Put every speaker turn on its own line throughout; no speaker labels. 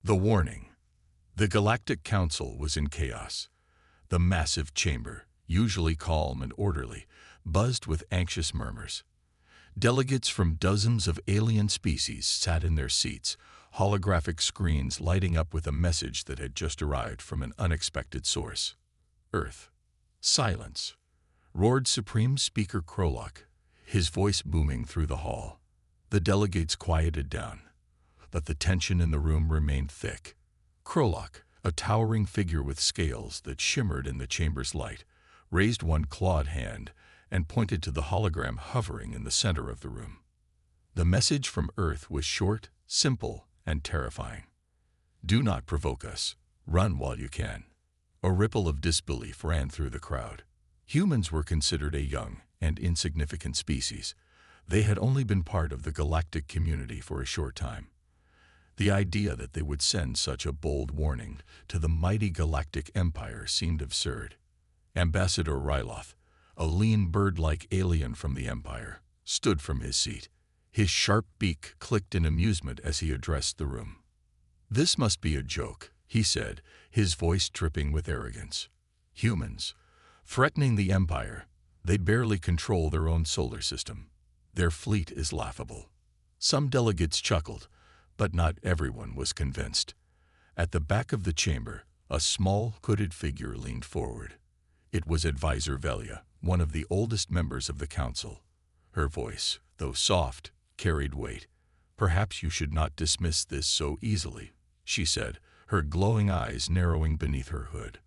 The warning. The Galactic Council was in chaos. The massive chamber, usually calm and orderly, buzzed with anxious murmurs. Delegates from dozens of alien species sat in their seats, holographic screens lighting up with a message that had just arrived from an unexpected source. Earth. Silence, roared Supreme Speaker Krolok, his voice booming through the hall. The delegates quieted down, but the tension in the room remained thick. Krolok, a towering figure with scales that shimmered in the chamber's light, raised one clawed hand and pointed to the hologram hovering in the center of the room. The message from Earth was short, simple, and terrifying. Do not provoke us. Run while you can. A ripple of disbelief ran through the crowd. Humans were considered a young and insignificant species. They had only been part of the galactic community for a short time. The idea that they would send such a bold warning to the mighty Galactic Empire seemed absurd. Ambassador Ryloth, a lean bird-like alien from the Empire, stood from his seat. His sharp beak clicked in amusement as he addressed the room. "This must be a joke," he said, his voice dripping with arrogance. "Humans, threatening the Empire, they barely control their own solar system. Their fleet is laughable." Some delegates chuckled, but not everyone was convinced. At the back of the chamber, a small, hooded figure leaned forward. It was Advisor Velia, one of the oldest members of the Council. Her voice, though soft, carried weight. "Perhaps you should not dismiss this so easily," she said, her glowing eyes narrowing beneath her hood.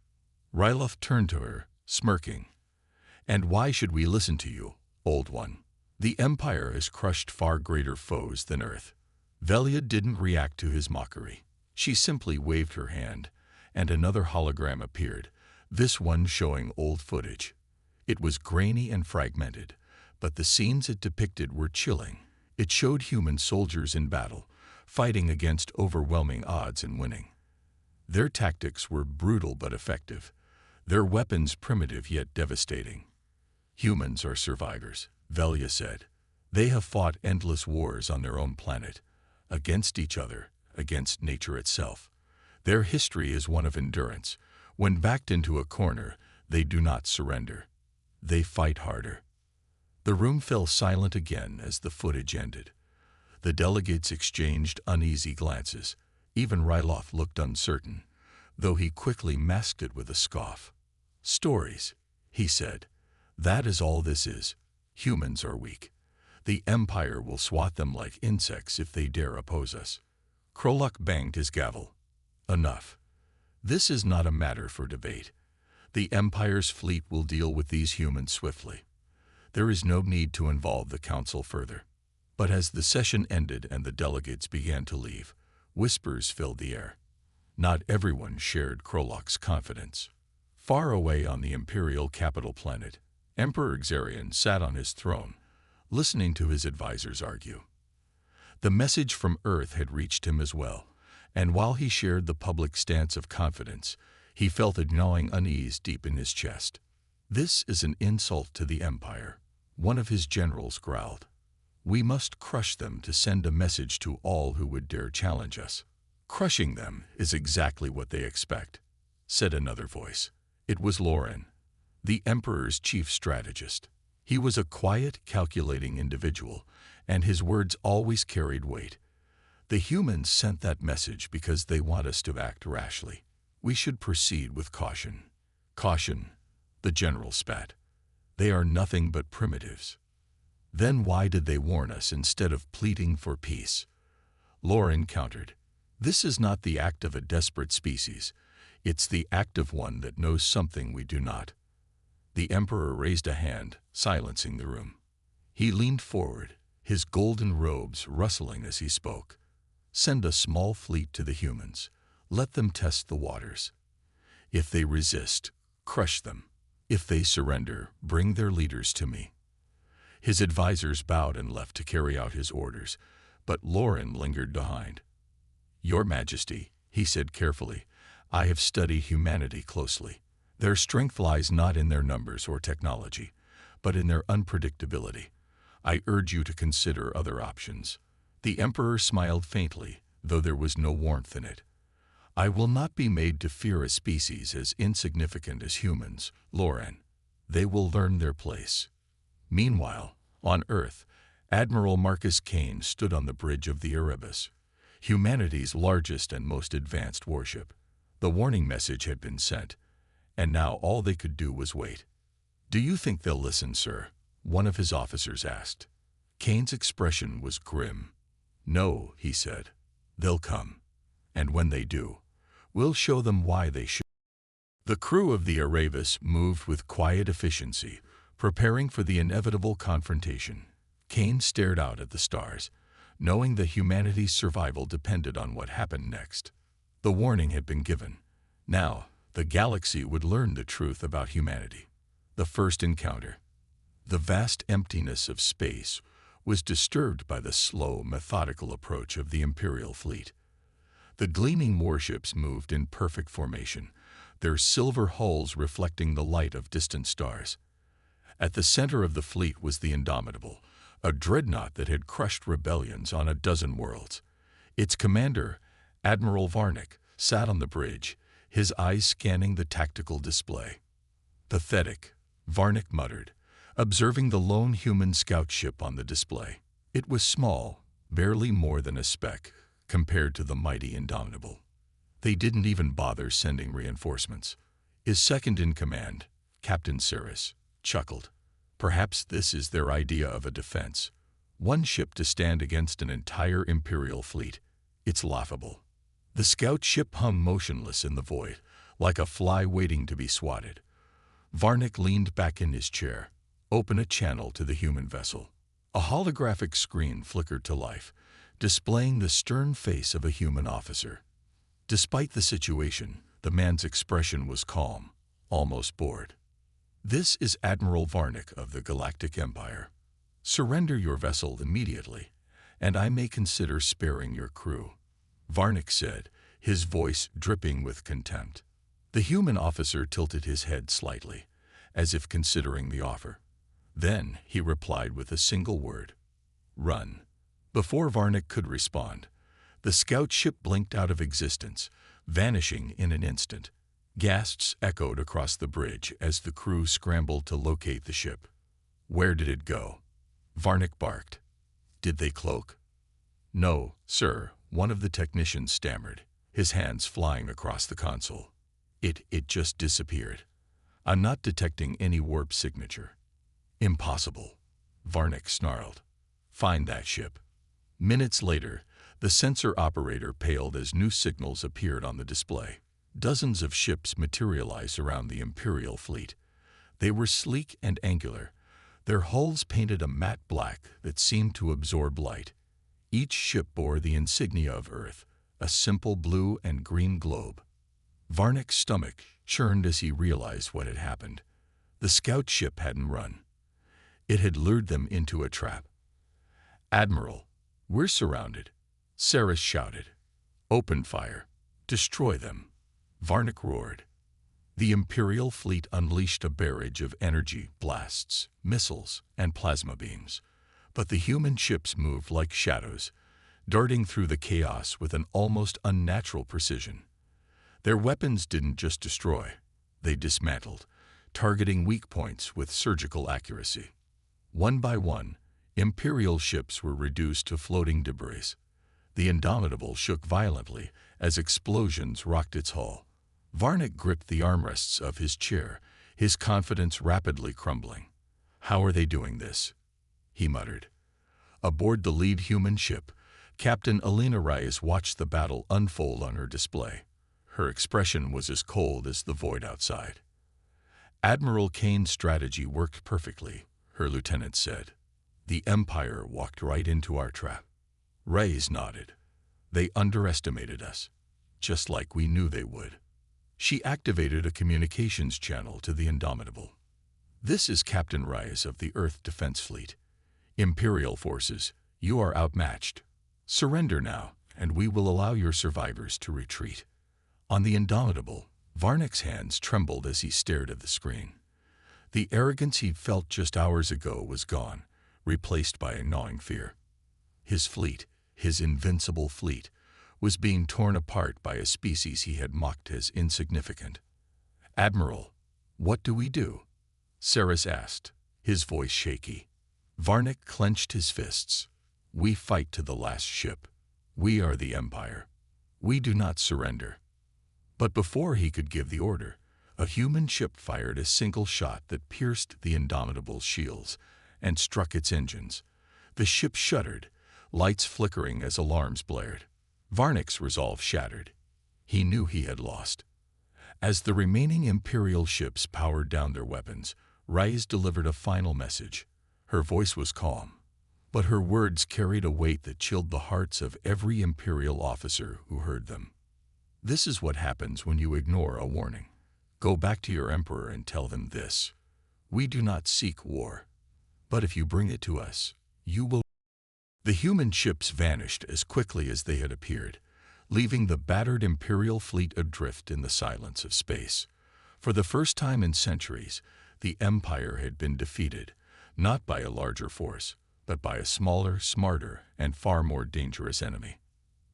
Ryloth turned to her, smirking. "And why should we listen to you, old one? The Empire has crushed far greater foes than Earth." Velia didn't react to his mockery. She simply waved her hand, and another hologram appeared, this one showing old footage. It was grainy and fragmented, but the scenes it depicted were chilling. It showed human soldiers in battle, fighting against overwhelming odds and winning. Their tactics were brutal but effective, their weapons primitive yet devastating. "Humans are survivors," Velia said. "They have fought endless wars on their own planet, against each other, against nature itself. Their history is one of endurance. When backed into a corner, they do not surrender. They fight harder." The room fell silent again as the footage ended. The delegates exchanged uneasy glances. Even Ryloth looked uncertain, though he quickly masked it with a scoff. "Stories," he said. "That is all this is. Humans are weak. The Empire will swat them like insects if they dare oppose us." Krolok banged his gavel. "Enough. This is not a matter for debate. The Empire's fleet will deal with these humans swiftly. There is no need to involve the Council further." But as the session ended and the delegates began to leave, whispers filled the air. Not everyone shared Krolok's confidence. Far away on the Imperial capital planet, Emperor Xarian sat on his throne, listening to his advisors argue. The message from Earth had reached him as well, and while he shared the public stance of confidence, he felt a gnawing unease deep in his chest. "This is an insult to the Empire," one of his generals growled. "We must crush them to send a message to all who would dare challenge us." "Crushing them is exactly what they expect," said another voice. It was Loren, the Emperor's chief strategist. He was a quiet, calculating individual, and his words always carried weight. "The humans sent that message because they want us to act rashly. We should proceed with caution." "Caution," the general spat. "They are nothing but primitives." "Then why did they warn us instead of pleading for peace?" Loren countered. "This is not the act of a desperate species. It's the act of one that knows something we do not." The Emperor raised a hand, silencing the room. He leaned forward, his golden robes rustling as he spoke. "Send a small fleet to the humans. Let them test the waters. If they resist, crush them. If they surrender, bring their leaders to me." His advisors bowed and left to carry out his orders, but Loren lingered behind. "Your Majesty," he said carefully, "I have studied humanity closely. Their strength lies not in their numbers or technology, but in their unpredictability. I urge you to consider other options." The Emperor smiled faintly, though there was no warmth in it. I will not be made to fear a species as insignificant as humans, Lauren. They will learn their place. Meanwhile, on Earth, Admiral Marcus Kane stood on the bridge of the Erebus, humanity's largest and most advanced warship. The warning message had been sent, and now all they could do was wait. "Do you think they'll listen, sir?" one of his officers asked. Kane's expression was grim. "No," he said. "They'll come. And when they do, we'll show them why they should." The crew of the Erebus moved with quiet efficiency, preparing for the inevitable confrontation. Kane stared out at the stars, knowing that humanity's survival depended on what happened next. The warning had been given. Now, the galaxy would learn the truth about humanity. The first encounter. The vast emptiness of space was disturbed by the slow, methodical approach of the Imperial fleet. The gleaming warships moved in perfect formation, their silver hulls reflecting the light of distant stars. At the center of the fleet was the Indomitable, a dreadnought that had crushed rebellions on a dozen worlds. Its commander, Admiral Varnick, sat on the bridge, his eyes scanning the tactical display. "Pathetic," Varnick muttered, observing the lone human scout ship on the display. It was small, barely more than a speck, compared to the mighty Indomitable. They didn't even bother sending reinforcements. His second-in-command, Captain Saris, chuckled. Perhaps this is their idea of a defense. One ship to stand against an entire Imperial fleet. It's laughable. The scout ship hung motionless in the void, like a fly waiting to be swatted. Varnick leaned back in his chair, opened a channel to the human vessel. A holographic screen flickered to life, displaying the stern face of a human officer. Despite the situation, the man's expression was calm, almost bored. "This is Admiral Varnick of the Galactic Empire. Surrender your vessel immediately, and I may consider sparing your crew," Varnick said, his voice dripping with contempt. The human officer tilted his head slightly, as if considering the offer. Then he replied with a single word: "Run." Before Varnick could respond, the scout ship blinked out of existence, vanishing in an instant. Gasps echoed across the bridge as the crew scrambled to locate the ship. "Where did it go?" Varnick barked. "Did they cloak?" "No, sir," one of the technicians stammered, his hands flying across the console. It just disappeared. I'm not detecting any warp signature." "Impossible," Varnick snarled. "Find that ship." Minutes later, the sensor operator paled as new signals appeared on the display. Dozens of ships materialized around the Imperial fleet. They were sleek and angular, their hulls painted a matte black that seemed to absorb light. Each ship bore the insignia of Earth, a simple blue and green globe. Varnick's stomach churned as he realized what had happened. The scout ship hadn't run. It had lured them into a trap. "Admiral, we're surrounded," Saris shouted. "Open fire. Destroy them." Varnick roared. The Imperial fleet unleashed a barrage of energy blasts, missiles, and plasma beams. But the human ships moved like shadows, darting through the chaos with an almost unnatural precision. Their weapons didn't just destroy, they dismantled, targeting weak points with surgical accuracy. One by one, Imperial ships were reduced to floating debris. The Indomitable shook violently as explosions rocked its hull. Varnick gripped the armrests of his chair, his confidence rapidly crumbling. "How are they doing this?" he muttered. Aboard the lead human ship, Captain Alina Reyes watched the battle unfold on her display. Her expression was as cold as the void outside. "Admiral Kane's strategy worked perfectly," her lieutenant said. "The Empire walked right into our trap." Reyes nodded. "They underestimated us, just like we knew they would." She activated a communications channel to the Indomitable. "This is Captain Reyes of the Earth Defense Fleet. Imperial forces, you are outmatched. Surrender now, and we will allow your survivors to retreat." On the Indomitable, Varnick's hands trembled as he stared at the screen. The arrogance he'd felt just hours ago was gone, replaced by a gnawing fear. His fleet, his invincible fleet, was being torn apart by a species he had mocked as insignificant. "Admiral, what do we do?" Saris asked, his voice shaky. Varnick clenched his fists. "We fight to the last ship. We are the Empire. We do not surrender." But before he could give the order, a human ship fired a single shot that pierced the Indomitable's shields and struck its engines. The ship shuddered, lights flickering as alarms blared. Varnick's resolve shattered. He knew he had lost. As the remaining Imperial ships powered down their weapons, Reyes delivered a final message. Her voice was calm, but her words carried a weight that chilled the hearts of every Imperial officer who heard them. "This is what happens when you ignore a warning. Go back to your Emperor and tell them this. We do not seek war, but if you bring it to us, you will." The human ships vanished as quickly as they had appeared, leaving the battered Imperial fleet adrift in the silence of space. For the first time in centuries, the Empire had been defeated, not by a larger force, but by a smaller, smarter, and far more dangerous enemy.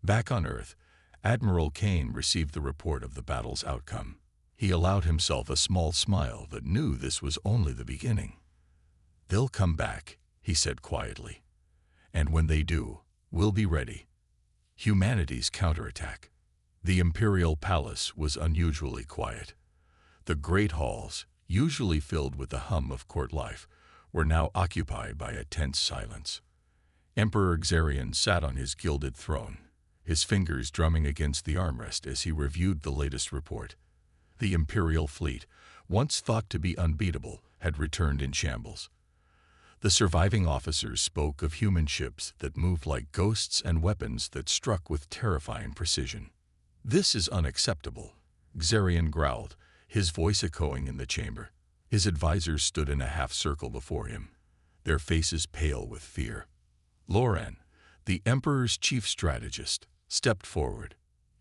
Back on Earth, Admiral Kane received the report of the battle's outcome. He allowed himself a small smile that knew this was only the beginning. "They'll come back," he said quietly. "And when they do, we'll be ready." Humanity's counterattack. The Imperial Palace was unusually quiet. The great halls, usually filled with the hum of court life, were now occupied by a tense silence. Emperor Xarian sat on his gilded throne, his fingers drumming against the armrest as he reviewed the latest report. The Imperial fleet, once thought to be unbeatable, had returned in shambles. The surviving officers spoke of human ships that moved like ghosts and weapons that struck with terrifying precision. "This is unacceptable," Xarian growled, his voice echoing in the chamber. His advisors stood in a half-circle before him, their faces pale with fear. Loran, the Emperor's chief strategist, stepped forward.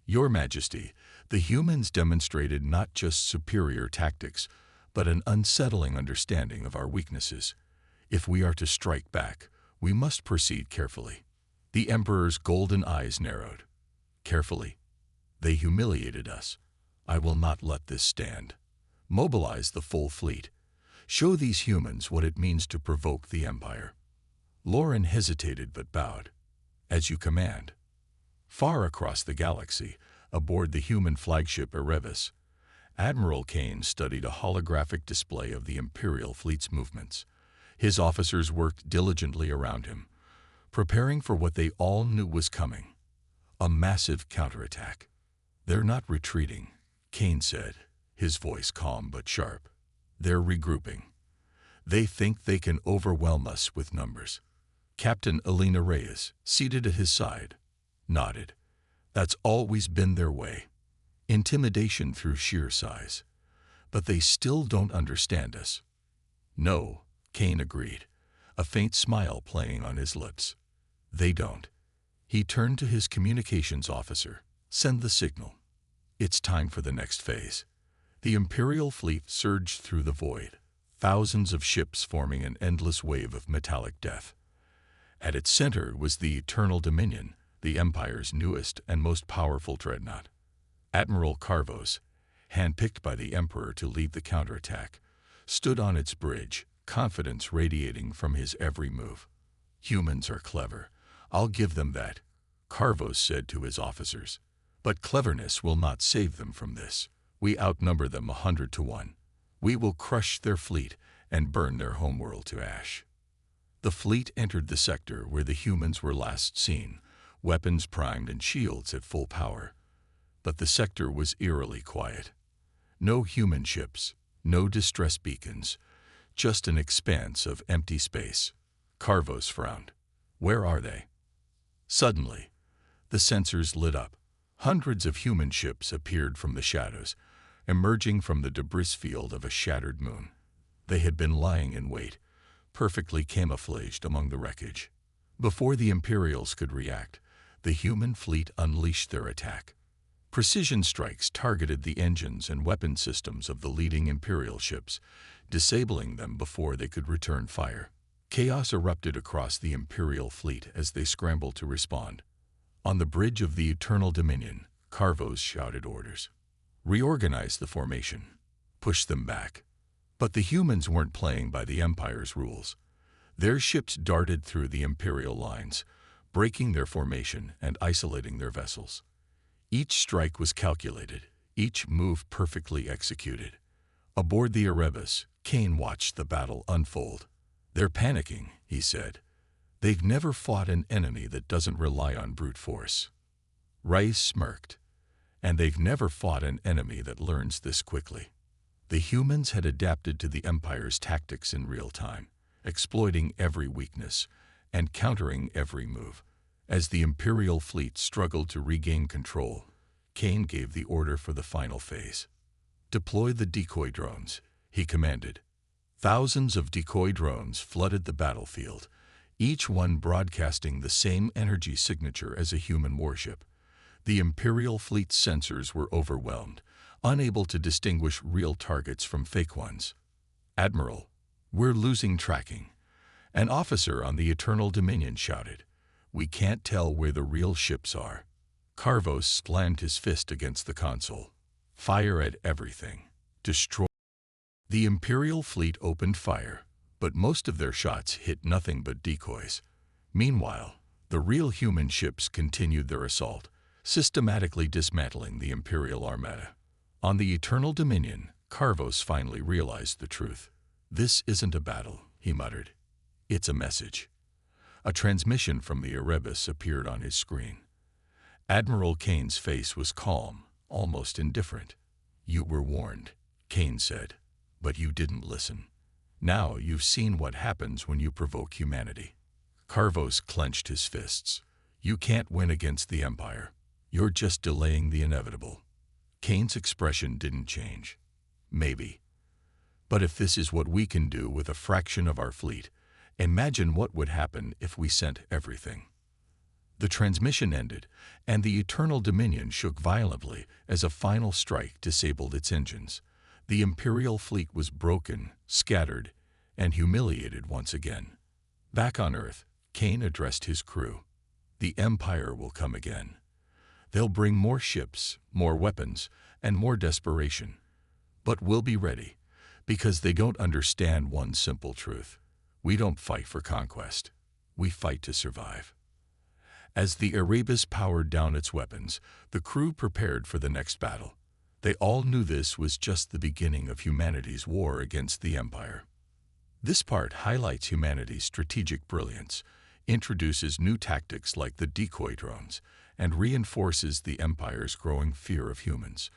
"Your Majesty, the humans demonstrated not just superior tactics, but an unsettling understanding of our weaknesses. If we are to strike back, we must proceed carefully." The Emperor's golden eyes narrowed. "Carefully? They humiliated us. I will not let this stand. Mobilize the full fleet. Show these humans what it means to provoke the Empire." Loran hesitated but bowed. "As you command." Far across the galaxy, aboard the human flagship Erevis, Admiral Kane studied a holographic display of the Imperial fleet's movements. His officers worked diligently around him, preparing for what they all knew was coming: a massive counterattack. "They're not retreating," Kane said, his voice calm but sharp. "They're regrouping. They think they can overwhelm us with numbers." Captain Elena Reyes, seated at his side, nodded. "That's always been their way. Intimidation through sheer size. But they still don't understand us." "No," Kane agreed, a faint smile playing on his lips. "They don't." He turned to his communications officer. "Send the signal. It's time for the next phase." The Imperial fleet surged through the void, thousands of ships forming an endless wave of metallic death. At its center was the Eternal Dominion, the Empire's newest and most powerful dreadnought. Admiral Carvos, handpicked by the Emperor to lead the counterattack, stood on its bridge, confidence radiating from his every move. "Humans are clever. I'll give them that," Carvos said to his officers. "But cleverness will not save them from this. We outnumber them 100 to 1. We will crush their fleet and burn their homeworld to ash." The fleet entered the sector where the humans were last seen, weapons primed and shields at full power. But the sector was eerily quiet. No human ships, no distress beacons, just an expanse of empty space. Carvos frowned. "Where are they?" Suddenly, the sensors lit up. Hundreds of human ships appeared from the shadows, emerging from the debris field of a shattered moon. They had been lying in wait, perfectly camouflaged among the wreckage. Before the Imperials could react, the human fleet unleashed their attack. Precision strikes targeted the engines and weapon systems of the leading Imperial ships, disabling them before they could return fire. Chaos erupted across the Imperial fleet as they scrambled to respond. On the bridge of the Eternal Dominion, Carvos shouted orders. Reorganize the formation. Push them back. But the humans weren't playing by the Empire's rules. Their ships darted through the Imperial lines, breaking their formation and isolating their vessels. Each strike was calculated, each move perfectly executed. Aboard the Erebus, Kane watched the battle unfold. They're panicking, he said. They've never fought an enemy that doesn't rely on brute force. Rice smirked. And they've never fought an enemy that learns this quickly. The humans had adapted to the Empire's tactics in real time, exploiting every weakness and countering every move. As the Imperial fleet struggled to regain control, Kane gave the order for the final phase. Deploy the decoy drones, he commanded. Thousands of decoy drones flooded the battlefield, each one broadcasting the same energy signature as a human warship. The Imperial fleet's sensors were overwhelmed, unable to distinguish real targets from fake ones. Admiral, we're losing tracking. An officer on the Eternal Dominion shouted. We can't tell where the real ships are. Carvos slammed his fist against the console. Fire at everything. Destroy. The Imperial fleet opened fire, but most of their shots hit nothing but decoys. Meanwhile, the real human ships continued their assault, systematically dismantling the Imperial armada. On the Eternal Dominion, Carvos finally realized the truth. This isn't a battle, he muttered. It's a message. A transmission from the Erebus appeared on his screen. Admiral Kane's face was calm, almost indifferent. You were warned, Kane said, but you didn't listen. Now you've seen what happens when you provoke humanity. Carvos clenched his fists. You can't win against the Empire. You're just delaying the inevitable. Kane's expression didn't change. Maybe. But if this is what we can do with a fraction of our fleet, imagine what would happen if we sent everything. The transmission ended, and the Eternal Dominion shook violently as a final strike disabled its engines. The Imperial fleet was broken, scattered, and humiliated once again. Back on Earth, Kane addressed his crew. The Empire will come again. They'll bring more ships, more weapons, and more desperation. But we'll be ready, because they don't understand one simple truth. We don't fight for conquest. We fight to survive. As the Erebus powered down its weapons, the crew prepared for the next battle. They all knew this was just the beginning of humanity's war against the Empire. This part highlights humanity's strategic brilliance, introduces new tactics like the decoy drones, and reinforces the Empire's growing fear of humans.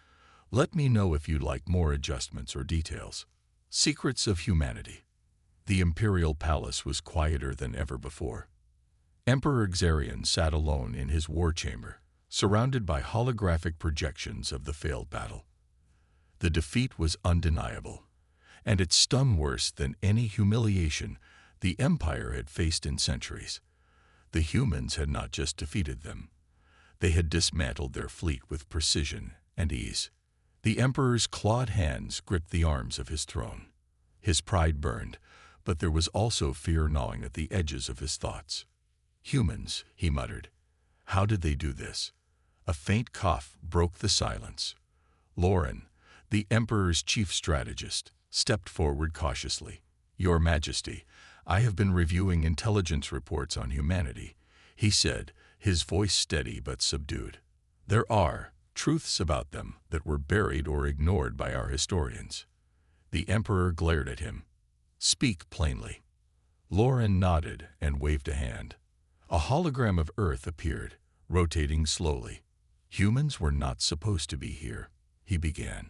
Let me know if you'd like more adjustments or details. Secrets of Humanity. The Imperial Palace was quieter than ever before. Emperor Xarian sat alone in his war chamber, surrounded by holographic projections of the failed battle. The defeat was undeniable, and it stung worse than any humiliation the Empire had faced in centuries. The humans had not just defeated them. They had dismantled their fleet with precision and ease. The Emperor's clawed hands gripped the arms of his throne. His pride burned, but there was also fear gnawing at the edges of his thoughts. Humans, he muttered. How did they do this? A faint cough broke the silence. Lauren, the Emperor's chief strategist, stepped forward cautiously. Your Majesty, I have been reviewing intelligence reports on humanity, he said, his voice steady but subdued. There are truths about them that were buried or ignored by our historians. The Emperor glared at him. Speak plainly. Lauren nodded and waved a hand. A hologram of Earth appeared, rotating slowly. Humans were not supposed to be here, he began.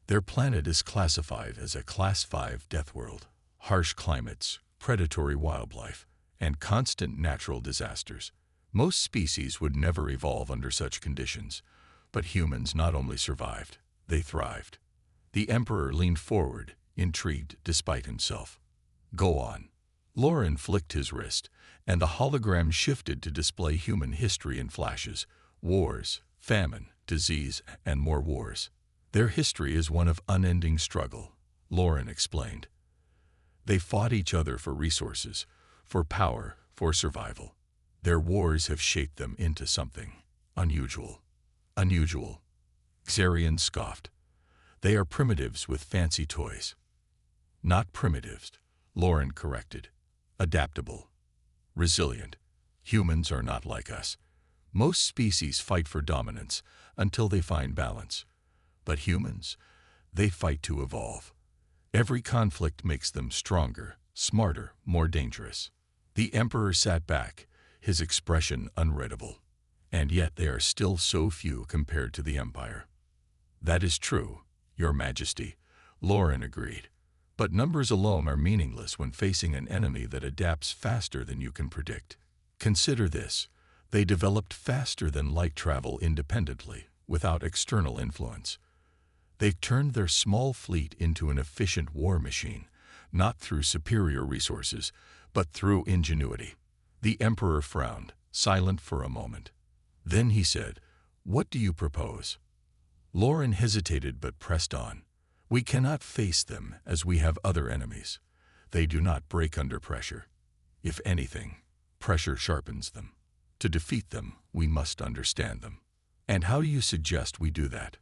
Their planet is classified as a Class 5 death world. Harsh climates, predatory wildlife, and constant natural disasters. Most species would never evolve under such conditions, but humans not only survived, they thrived. The Emperor leaned forward, intrigued despite himself. Go on. Lauren flicked his wrist, and the hologram shifted to display human history in flashes. Wars, famine, disease, and more wars. Their history is one of unending struggle, Lauren explained. They fought each other for resources, for power, for survival. Their wars have shaped them into something unusual. Unusual. Xarian scoffed. They are primitives with fancy toys. Not primitives, Lauren corrected. Adaptable. Resilient. Humans are not like us. Most species fight for dominance until they find balance. But humans, they fight to evolve. Every conflict makes them stronger, smarter, more dangerous. The Emperor sat back, his expression unreadable. And yet they are still so few compared to the Empire. That is true, Your Majesty, Lauren agreed. But numbers alone are meaningless when facing an enemy that adapts faster than you can predict. Consider this. They developed faster than light travel independently, without external influence. They've turned their small fleet into an efficient war machine, not through superior resources, but through ingenuity. The Emperor frowned, silent for a moment. Then he said, "What do you propose?" Lauren hesitated but pressed on. "We cannot face them as we have other enemies. They do not break under pressure. If anything, pressure sharpens them. To defeat them, we must understand them." "And how do you suggest we do that?"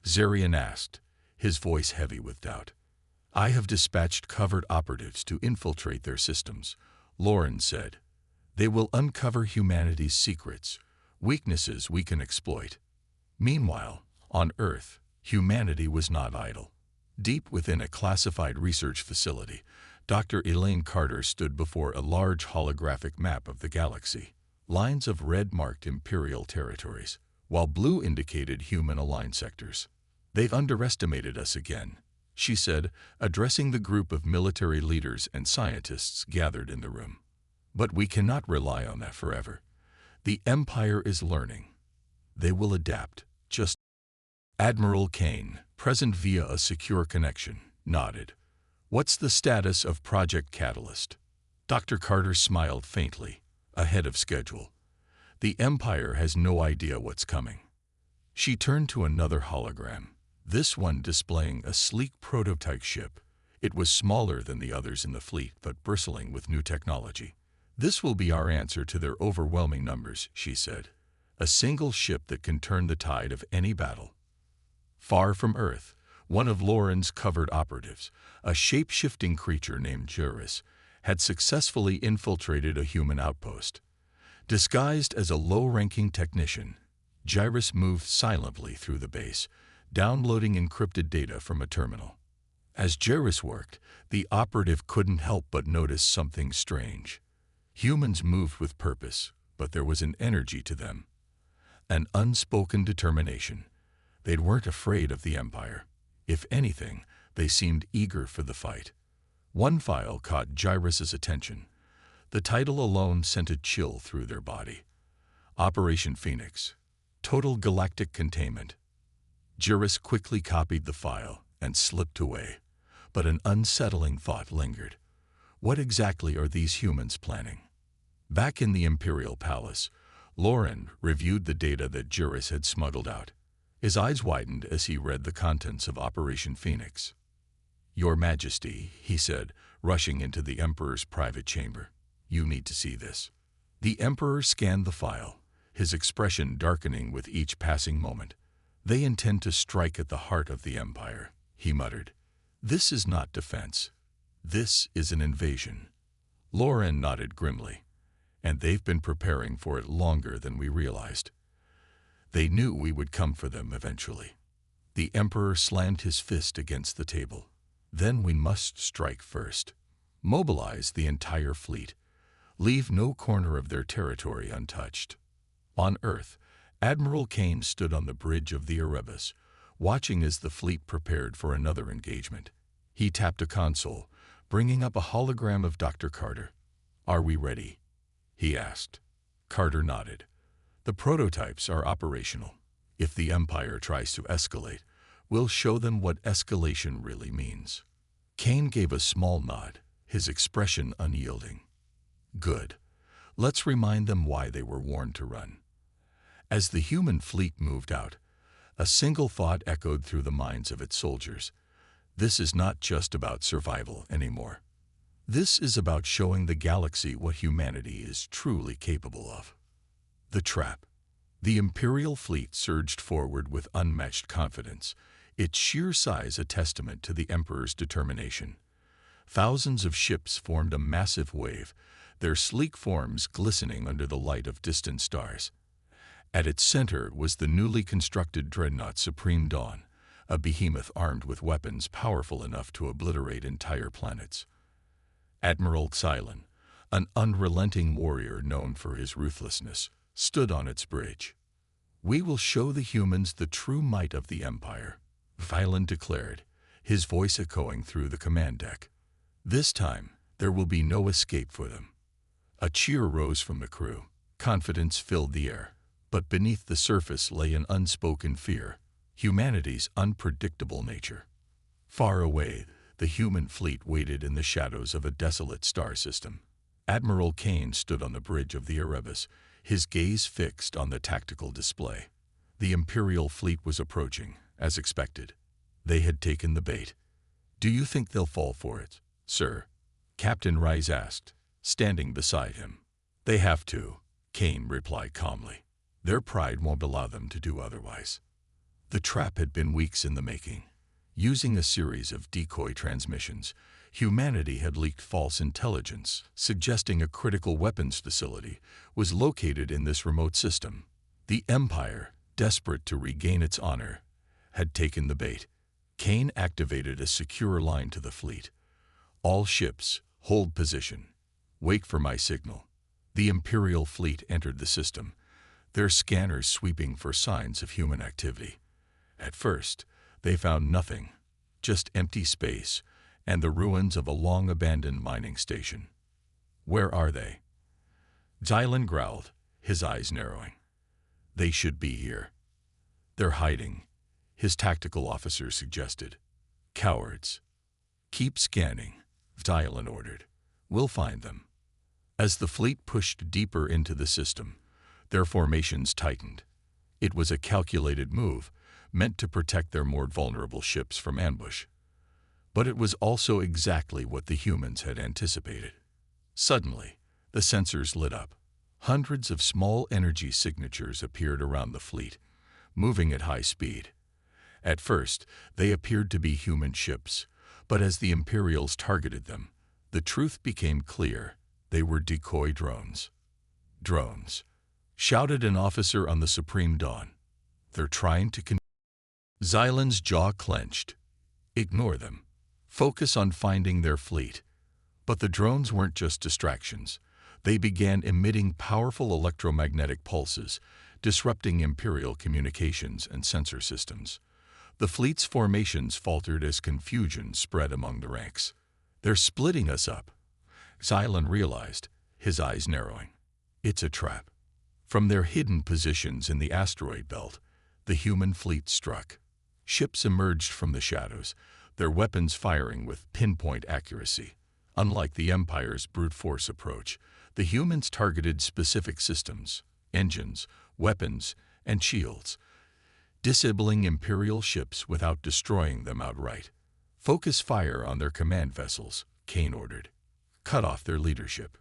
Xarian asked, his voice heavy with doubt. "I have dispatched covert operatives to infiltrate their systems," Lauren said. "They will uncover humanity's secrets, weaknesses we can exploit." Meanwhile, on Earth, humanity was not idle. Deep within a classified research facility, Dr. Elaine Carter stood before a large holographic map of the galaxy. Lines of red marked Imperial territories, while blue indicated human-aligned sectors. "They've underestimated us again," she said, addressing the group of military leaders and scientists gathered in the room. "But we cannot rely on that forever. The Empire is learning. They will adapt, just..." Admiral Kane, present via a secure connection, nodded. "What's the status of Project Catalyst?" Dr. Carter smiled faintly. "Ahead of schedule. The Empire has no idea what's coming." She turned to another hologram, this one displaying a sleek prototype ship. It was smaller than the others in the fleet, but bristling with new technology. "This will be our answer to their overwhelming numbers," she said. "A single ship that can turn the tide of any battle." Far from Earth, one of Lauren's covered operatives, a shape-shifting creature named Juris, had successfully infiltrated a human outpost. Disguised as a low-ranking technician, Juris moved silently through the base, downloading encrypted data from a terminal. As Juris worked, the operative couldn't help but notice something strange. Humans moved with purpose, but there was an energy to them. An unspoken determination. They weren't afraid of the Empire. If anything, they seemed eager for the fight. One file caught Juris's attention. The title alone sent a chill through their body. Operation Phoenix. Total galactic containment. Juris quickly copied the file and slipped away. But an unsettling thought lingered. What exactly are these humans planning? Back in the Imperial Palace, Lauren reviewed the data that Juris had smuggled out. His eyes widened as he read the contents of Operation Phoenix. "Your Majesty," he said, rushing into the Emperor's private chamber. "You need to see this." The Emperor scanned the file, his expression darkening with each passing moment. "They intend to strike at the heart of the Empire," he muttered. "This is not defense. This is an invasion." Lauren nodded grimly. "And they've been preparing for it longer than we realized. They knew we would come for them eventually." The Emperor slammed his fist against the table. "Then we must strike first. Mobilize the entire fleet. Leave no corner of their territory untouched." On Earth, Admiral Kane stood on the bridge of the Erebus, watching as the fleet prepared for another engagement. He tapped a console, bringing up a hologram of Dr. Carter. "Are we ready?" he asked. Carter nodded. "The prototypes are operational. If the Empire tries to escalate, we'll show them what escalation really means." Kane gave a small nod, his expression unyielding. "Good. Let's remind them why they were warned to run." As the human fleet moved out, a single thought echoed through the minds of its soldiers. This is not just about survival anymore. This is about showing the galaxy what humanity is truly capable of. The trap. The Imperial fleet surged forward with unmatched confidence, its sheer size a testament to the Emperor's determination. Thousands of ships formed a massive wave, their sleek forms glistening under the light of distant stars. At its center was the newly constructed dreadnought Supreme Dawn, a behemoth armed with weapons powerful enough to obliterate entire planets. Admiral Xylon, an unrelenting warrior known for his ruthlessness, stood on its bridge. "We will show the humans the true might of the Empire," Xylon declared, his voice echoing through the command deck. "This time, there will be no escape for them." A cheer rose from the crew. Confidence filled the air. But beneath the surface lay an unspoken fear, humanity's unpredictable nature. Far away, the human fleet waited in the shadows of a desolate star system. Admiral Kane stood on the bridge of the Erebus, his gaze fixed on the tactical display. The Imperial fleet was approaching, as expected. They had taken the bait. "Do you think they'll fall for it, sir?" Captain Rice asked, standing beside him. "They have to," Kane replied calmly. "Their pride won't allow them to do otherwise." The trap had been weeks in the making. Using a series of decoy transmissions, humanity had leaked false intelligence, suggesting a critical weapons facility was located in this remote system. The Empire, desperate to regain its honor, had taken the bait. Kane activated a secure line to the fleet. "All ships, hold position. Wait for my signal." The Imperial fleet entered the system, their scanners sweeping for signs of human activity. At first, they found nothing, just empty space and the ruins of a long-abandoned mining station. "Where are they?" Xylon growled, his eyes narrowing. "They should be here." "They're hiding," his tactical officer suggested. "Cowards." "Keep scanning," Xylon ordered. "We'll find them." As the fleet pushed deeper into the system, their formations tightened. It was a calculated move, meant to protect their more vulnerable ships from ambush. But it was also exactly what the humans had anticipated. Suddenly, the sensors lit up. Hundreds of small energy signatures appeared around the fleet, moving at high speed. At first, they appeared to be human ships, but as the Imperials targeted them, the truth became clear. They were decoy drones. "Drones," shouted an officer on the Supreme Dawn. "They're trying to Xylon's jaw clenched. "Ignore them. Focus on finding their fleet." But the drones weren't just distractions. They began emitting powerful electromagnetic pulses, disrupting Imperial communications and sensor systems. The fleet's formations faltered as confusion spread among the ranks. "They're splitting us up," Xylon realized, his eyes narrowing. "It's a trap." From their hidden positions in the asteroid belt, the human fleet struck. Ships emerged from the shadows, their weapons firing with pinpoint accuracy. Unlike the Empire's brute force approach, the humans targeted specific systems, engines, weapons, and shields, disabling Imperial ships without destroying them outright. "Focus fire on their command vessels," Kane ordered. "Cut off their leadership."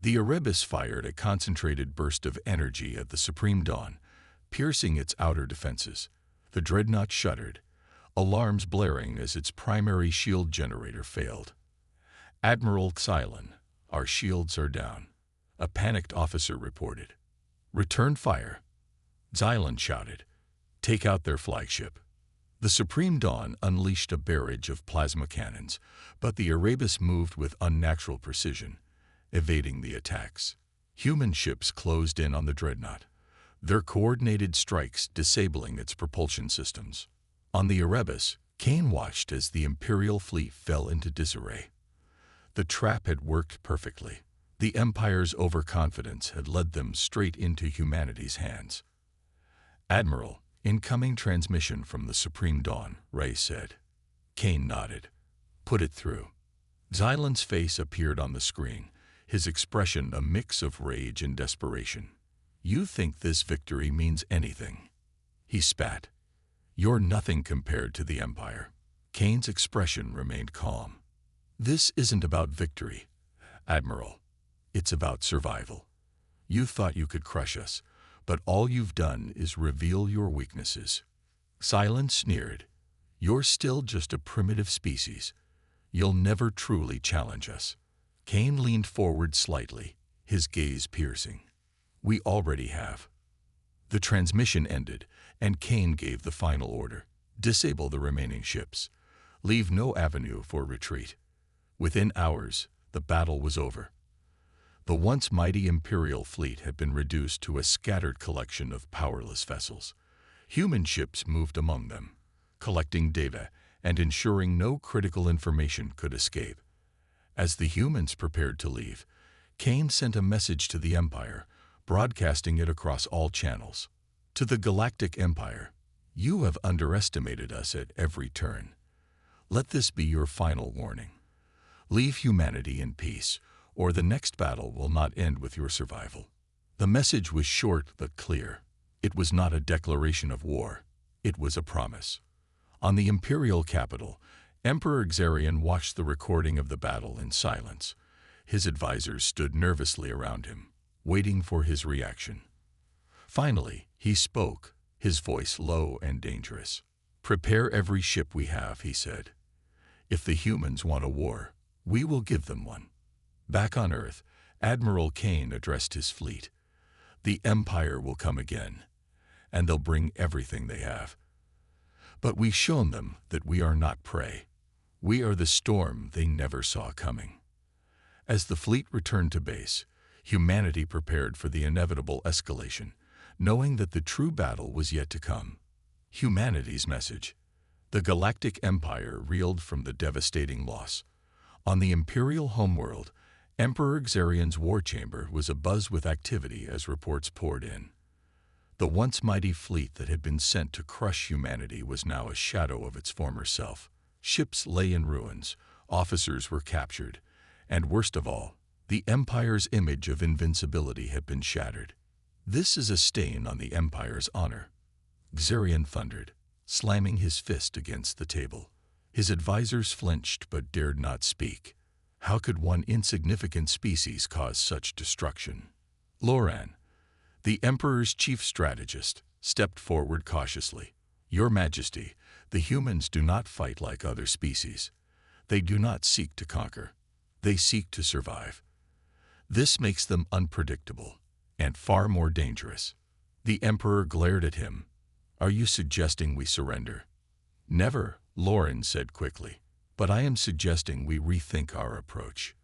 The Erebus fired a concentrated burst of energy at the Supreme Dawn, piercing its outer defenses. The dreadnought shuddered, alarms blaring as its primary shield generator failed. "Admiral Xylon, our shields are down," a panicked officer reported. "Return fire," Xylon shouted. "Take out their flagship." The Supreme Dawn unleashed a barrage of plasma cannons, but the Erebus moved with unnatural precision, evading the attacks. Human ships closed in on the dreadnought, their coordinated strikes disabling its propulsion systems. On the Erebus, Kane watched as the Imperial fleet fell into disarray. The trap had worked perfectly. The Empire's overconfidence had led them straight into humanity's hands. "Admiral, incoming transmission from the Supreme Dawn," Ray said. Kane nodded. "Put it through." Xylon's face appeared on the screen, his expression a mix of rage and desperation. "You think this victory means anything?" He spat. "You're nothing compared to the Empire." Kane's expression remained calm. This isn't about victory, Admiral. It's about survival. You thought you could crush us, but all you've done is reveal your weaknesses. Silence sneered. You're still just a primitive species. You'll never truly challenge us. Kane leaned forward slightly, his gaze piercing. We already have. The transmission ended, and Kane gave the final order. Disable the remaining ships. Leave no avenue for retreat. Within hours, the battle was over. The once mighty Imperial fleet had been reduced to a scattered collection of powerless vessels. Human ships moved among them, collecting data and ensuring no critical information could escape. As the humans prepared to leave, Kane sent a message to the Empire, broadcasting it across all channels. To the Galactic Empire, you have underestimated us at every turn. Let this be your final warning. Leave humanity in peace, or the next battle will not end with your survival. The message was short but clear. It was not a declaration of war. It was a promise. On the Imperial capital, Emperor Xarian watched the recording of the battle in silence. His advisors stood nervously around him, waiting for his reaction. Finally, he spoke, his voice low and dangerous. "Prepare every ship we have," he said. "If the humans want a war, we will give them one." Back on Earth, Admiral Kane addressed his fleet. "The Empire will come again, and they'll bring everything they have. But we've shown them that we are not prey. We are the storm they never saw coming." As the fleet returned to base, humanity prepared for the inevitable escalation, knowing that the true battle was yet to come. Humanity's message. The Galactic Empire reeled from the devastating loss. On the Imperial homeworld, Emperor Xarian's war chamber was abuzz with activity as reports poured in. The once mighty fleet that had been sent to crush humanity was now a shadow of its former self. Ships lay in ruins, officers were captured, and worst of all, the Empire's image of invincibility had been shattered. "This is a stain on the Empire's honor," Xarian thundered, slamming his fist against the table. His advisors flinched but dared not speak. How could one insignificant species cause such destruction? Loran, the Emperor's chief strategist, stepped forward cautiously. "Your Majesty, the humans do not fight like other species. They do not seek to conquer. They seek to survive. This makes them unpredictable and far more dangerous." The Emperor glared at him. "Are you suggesting we surrender?" "Never," Loran said quickly. "But I am suggesting we rethink our approach.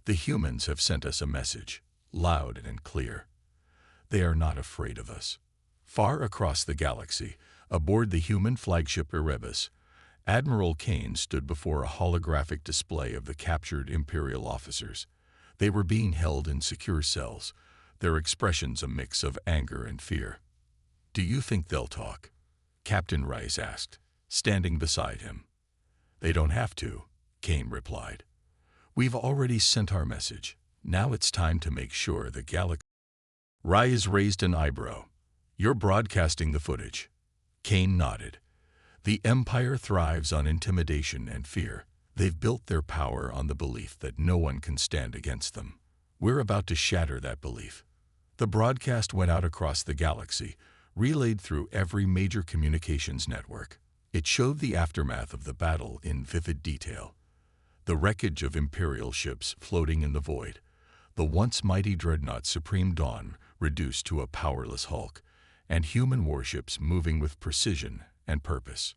The humans have sent us a message, loud and clear. They are not afraid of us." Far across the galaxy, aboard the human flagship Erebus, Admiral Kane stood before a holographic display of the captured Imperial officers. They were being held in secure cells, their expressions a mix of anger and fear. "Do you think they'll talk?" Captain Rice asked, standing beside him. "They don't have to," Kane replied. "We've already sent our message. Now it's time to make sure the galaxy—" Rice raised an eyebrow. "You're broadcasting the footage." Kane nodded. "The Empire thrives on intimidation and fear. They've built their power on the belief that no one can stand against them. We're about to shatter that belief." The broadcast went out across the galaxy, relayed through every major communications network. It showed the aftermath of the battle in vivid detail. The wreckage of Imperial ships floating in the void, the once mighty dreadnought Supreme Dawn reduced to a powerless hulk, and human warships moving with precision and purpose.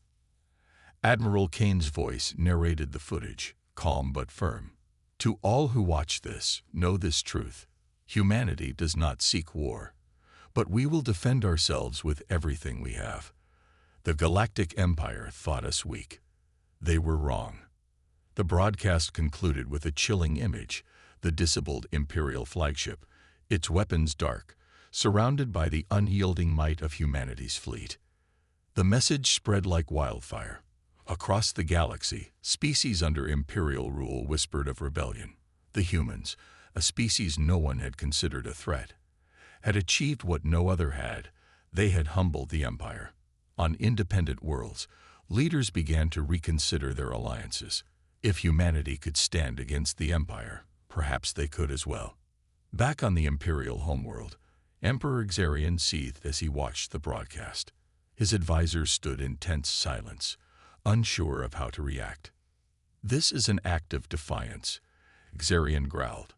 Admiral Kane's voice narrated the footage, calm but firm. "To all who watch this, know this truth. Humanity does not seek war, but we will defend ourselves with everything we have. The Galactic Empire thought us weak. They were wrong." The broadcast concluded with a chilling image, the disabled Imperial flagship, its weapons dark, surrounded by the unyielding might of humanity's fleet. The message spread like wildfire. Across the galaxy, species under Imperial rule whispered of rebellion. The humans, a species no one had considered a threat, had achieved what no other had. They had humbled the Empire. On independent worlds, leaders began to reconsider their alliances. If humanity could stand against the Empire, perhaps they could as well. Back on the Imperial homeworld, Emperor Xarian seethed as he watched the broadcast. His advisors stood in tense silence, unsure of how to react. "This is an act of defiance," Xarian growled.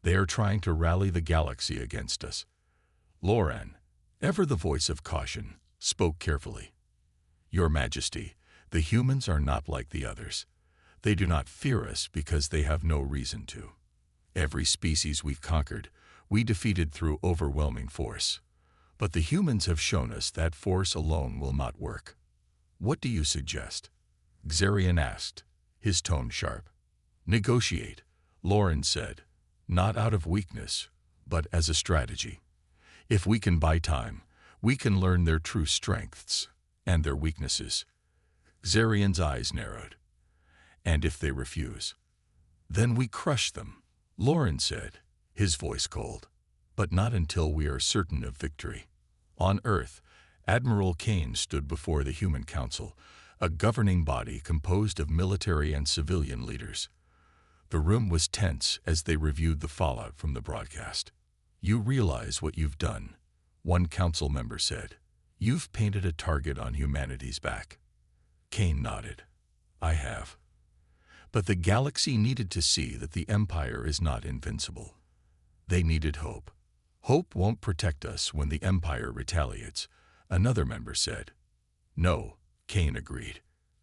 "They are trying to rally the galaxy against us." Loran, ever the voice of caution, spoke carefully. "Your Majesty, the humans are not like the others. They do not fear us because they have no reason to. Every species we've conquered, we defeated through overwhelming force. But the humans have shown us that force alone will not work. What do you suggest?" Xarian asked, his tone sharp. "Negotiate," Loran said, "not out of weakness, but as a strategy. If we can buy time, we can learn their true strengths and their weaknesses." Xarian's eyes narrowed. "And if they refuse?" "Then we crush them," Loran said, his voice cold. "But not until we are certain of victory." On Earth, Admiral Kane stood before the Human Council, a governing body composed of military and civilian leaders. The room was tense as they reviewed the fallout from the broadcast. "You realize what you've done," one council member said. "You've painted a target on humanity's back." Kane nodded. "I have. But the galaxy needed to see that the Empire is not invincible. They needed hope. Hope won't protect us when the Empire retaliates," another member said. "No," Kane agreed,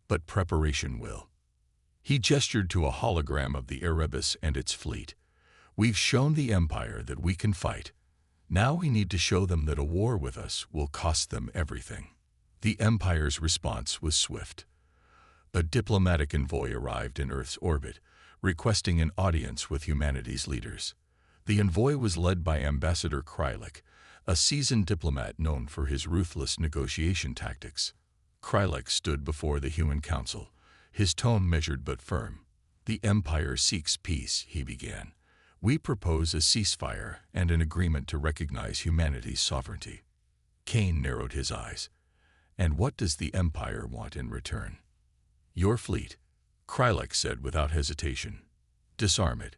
"but preparation will." He gestured to a hologram of the Erebus and its fleet. "We've shown the Empire that we can fight. Now we need to show them that a war with us will cost them everything." The Empire's response was swift. A diplomatic envoy arrived in Earth's orbit, requesting an audience with humanity's leaders. The envoy was led by Ambassador Krylak, a seasoned diplomat known for his ruthless negotiation tactics. Krylak stood before the Human Council, his tone measured but firm. "The Empire seeks peace," he began. "We propose a ceasefire and an agreement to recognize humanity's sovereignty." Kane narrowed his eyes. "And what does the Empire want in return?" "Your fleet," Krylak said without hesitation. "Disarm it.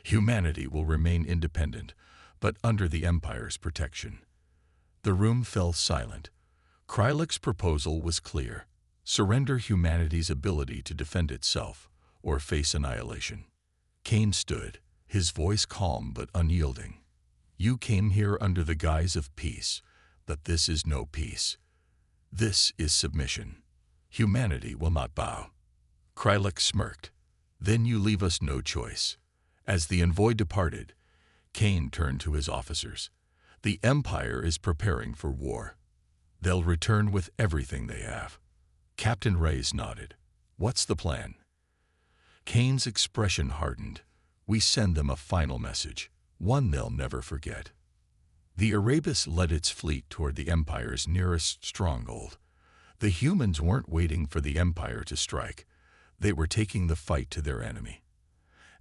Humanity will remain independent, but under the Empire's protection." The room fell silent. Krylak's proposal was clear: surrender humanity's ability to defend itself, or face annihilation. Kane stood, his voice calm but unyielding. "You came here under the guise of peace, but this is no peace. This is submission. Humanity will not bow." Krylak smirked. "Then you leave us no choice." As the envoy departed, Kane turned to his officers. "The Empire is preparing for war. They'll return with everything they have." Captain Reyes nodded. "What's the plan?" Kane's expression hardened. "We send them a final message, one they'll never forget." The Erebus led its fleet toward the Empire's nearest stronghold. The humans weren't waiting for the Empire to strike. They were taking the fight to their enemy.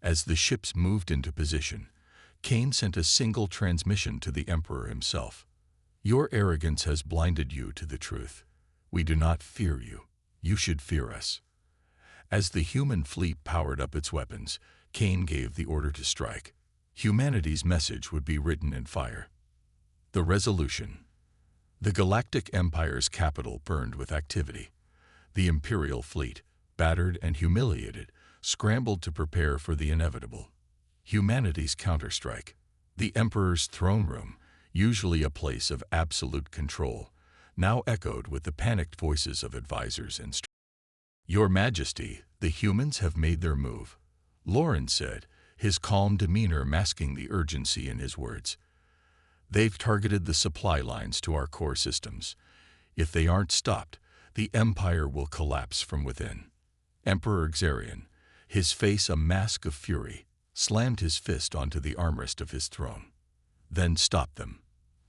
As the ships moved into position, Kane sent a single transmission to the Emperor himself. "Your arrogance has blinded you to the truth. We do not fear you. You should fear us." As the human fleet powered up its weapons, Kane gave the order to strike. Humanity's message would be written in fire. The resolution. The Galactic Empire's capital burned with activity. The Imperial fleet, battered and humiliated, scrambled to prepare for the inevitable. Humanity's counterstrike. The Emperor's throne room, usually a place of absolute control, now echoed with the panicked voices of advisors and "Your Majesty, the humans have made their move," Loran said, his calm demeanor masking the urgency in his words. "They've targeted the supply lines to our core systems. If they aren't stopped, the Empire will collapse from within." Emperor Xarian, his face a mask of fury, slammed his fist onto the armrest of his throne. "Then stop them.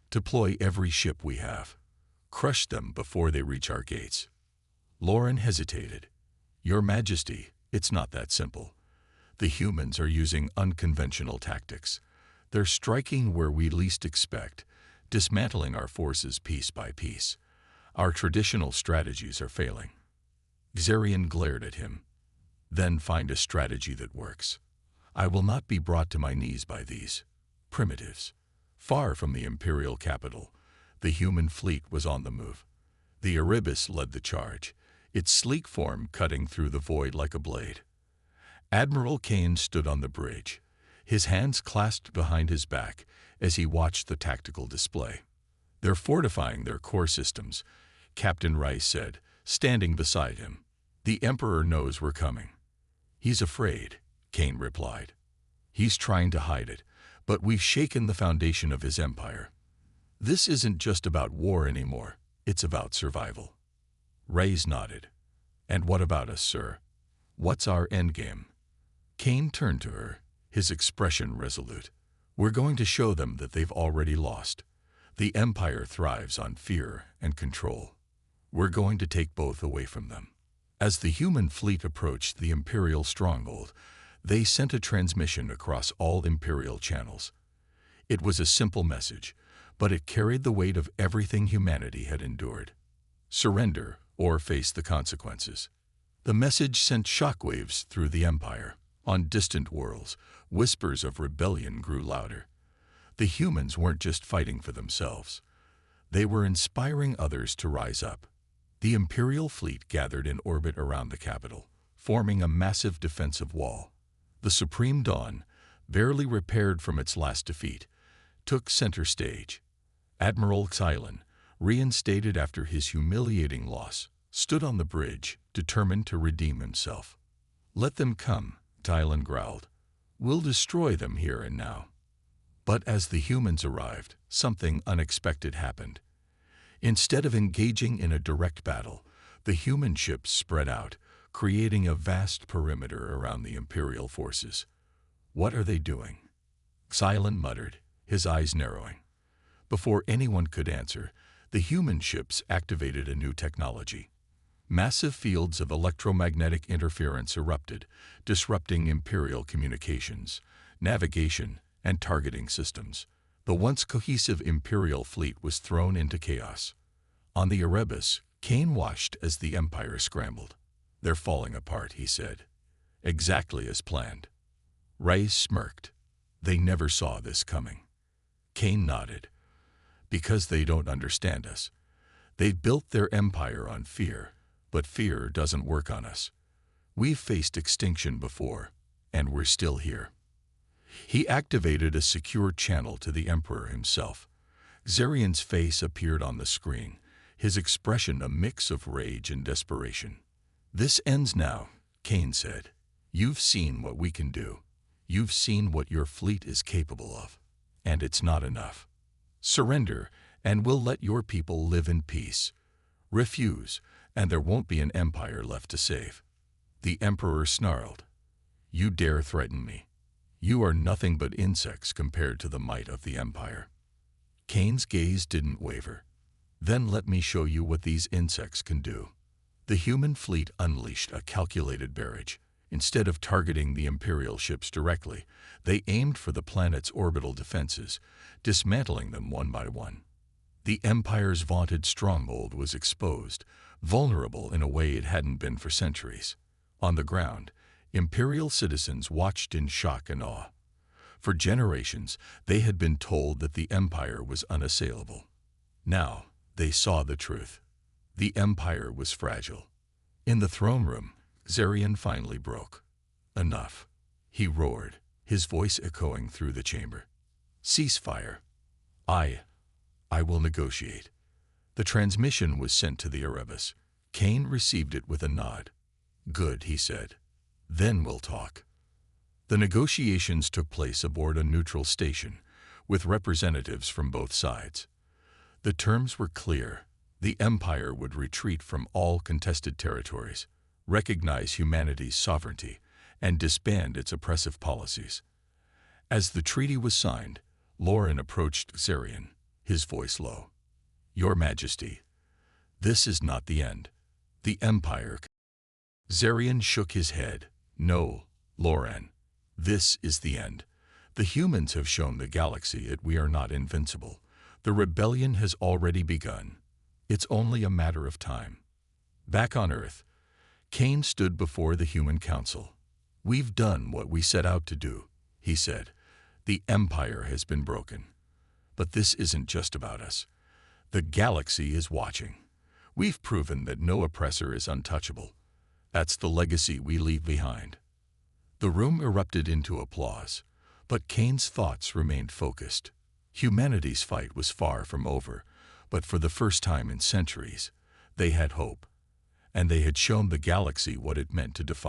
Deploy every ship we have. Crush them before they reach our gates." Loran hesitated. "Your Majesty, it's not that simple. The humans are using unconventional tactics. They're striking where we least expect, dismantling our forces piece by piece. Our traditional strategies are failing." Xarian glared at him. Then find a strategy that works. I will not be brought to my knees by these primitives. Far from the imperial capital, the human fleet was on the move. The Erebus led the charge, its sleek form cutting through the void like a blade. Admiral Kane stood on the bridge, his hands clasped behind his back as he watched the tactical display. "They're fortifying their core systems," Captain Rice said, standing beside him. "The Emperor knows we're coming." "He's afraid," Kane replied. "He's trying to hide it, but we've shaken the foundation of his empire. This isn't just about war anymore, it's about survival." Rice nodded. "And what about us, sir? What's our endgame?" Kane turned to her, his expression resolute. "We're going to show them that they've already lost. The Empire thrives on fear and control. We're going to take both away from them." As the human fleet approached the Imperial stronghold, they sent a transmission across all Imperial channels. It was a simple message, but it carried the weight of everything humanity had endured. Surrender or face the consequences. The message sent shockwaves through the Empire. On distant worlds, whispers of rebellion grew louder. The humans weren't just fighting for themselves. They were inspiring others to rise up. The Imperial fleet gathered in orbit around the capital, forming a massive defensive wall. The Supreme Dawn, barely repaired from its last defeat, took center stage. Admiral Xylan, reinstated after his humiliating loss, stood on the bridge, determined to redeem himself. "Let them come," Xylan growled. "We'll destroy them here and now." But as the humans arrived, something unexpected happened. Instead of engaging in a direct battle, the human ships spread out, creating a vast perimeter around the Imperial forces. "What are they doing?" Xylan muttered, his eyes narrowing. Before anyone could answer, the human ships activated a new technology. Massive fields of electromagnetic interference erupted, disrupting Imperial communications, navigation, and targeting systems. The once cohesive Imperial fleet was thrown into chaos. On the Erebus, Kane watched as the Empire scrambled. "They're falling apart," he said. "Exactly as planned." Rice smirked. "They never saw this coming." Kane nodded. "Because they don't understand us. They built their empire on fear, but fear doesn't work on us. We've faced extinction before, and we're still here." He activated a secure channel to the Emperor himself. Xarian's face appeared on the screen, his expression a mix of rage and desperation. "This ends now," Kane said. "You've seen what we can do. You've seen what your fleet is capable of. And it's not enough. Surrender, and we'll let your people live in peace. Refuse, and there won't be an empire left to save." The Emperor snarled. "You dare threaten me? You are nothing but insects compared to the might of the Empire." Kane's gaze didn't waver. "Then let me show you what these insects can do." The human fleet unleashed a calculated barrage. Instead of targeting the Imperial ships directly, they aimed for the planet's orbital defenses, dismantling them one by one. The Empire's vaunted stronghold was exposed, vulnerable in a way it hadn't been for centuries. On the ground, Imperial citizens watched in shock and awe. For generations, they had been told that the Empire was unassailable. Now, they saw the truth. The Empire was fragile. In the throne room, Xarian finally broke. "Enough," he roared, his voice echoing through the chamber. "Ceasefire. I will negotiate." The transmission was sent to the Erebus. Kane received it with a nod. "Good," he said. "Then we'll talk." The negotiations took place aboard a neutral station, with representatives from both sides. The terms were clear. The Empire would retreat from all contested territories, recognize humanity's sovereignty, and disband its oppressive policies. As the treaty was signed, Loren approached Xarian, his voice low. "Your Majesty, this is not the end. The Empire..." Xarian shook his head. "No, Loren. This is the end. The humans have shown the galaxy that we are not invincible. The rebellion has already begun. It's only a matter of time." Back on Earth, Kane stood before the human council. "We've done what we set out to do," he said. "The Empire has been broken. But this isn't just about us. The galaxy is watching. We've proven that no oppressor is untouchable. That's the legacy we leave behind." The room erupted into applause, but Kane's thoughts remained focused. Humanity's fight was far from over, but for the first time in centuries, they had hope, and they had shown the galaxy what it meant to defy